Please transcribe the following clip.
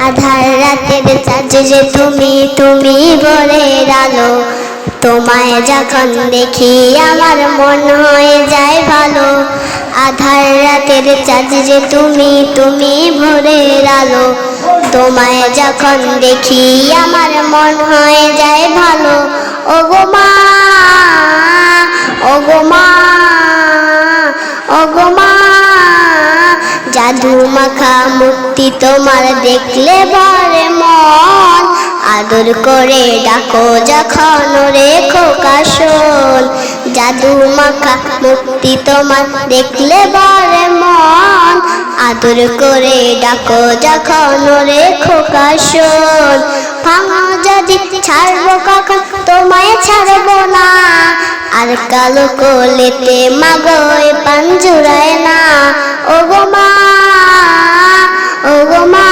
আধার রাতের চাঁদ যে তুমি, তুমি ভোরের আলো। তোমায় যখন দেখি আমার মন হয়ে যায় ভালো। আধার রাতের চাঁদ যে তুমি, তুমি ভোরের আলো। তোমায় যখন দেখি আমার মন হয়ে যায় ভালো। ওগো মা, ওগো মা, ওগো মা, জাদু মাখা মূর্তি তোমার দেখলে ভরে মন। আদর করে ডাকো যখন ওরে খোকা শোন। জাদু মাখা মূর্তি তোমার দেখলে ভরে মন। আদর করে ডাকো যখন ওরে খোকা শোন। ভাঙো যদি ছাড়বো কখন তোমায় ছাড়বো না। আর কালো কোলেতে মাগো পান জুড়ায় না। ওগো মা, ওগো মা।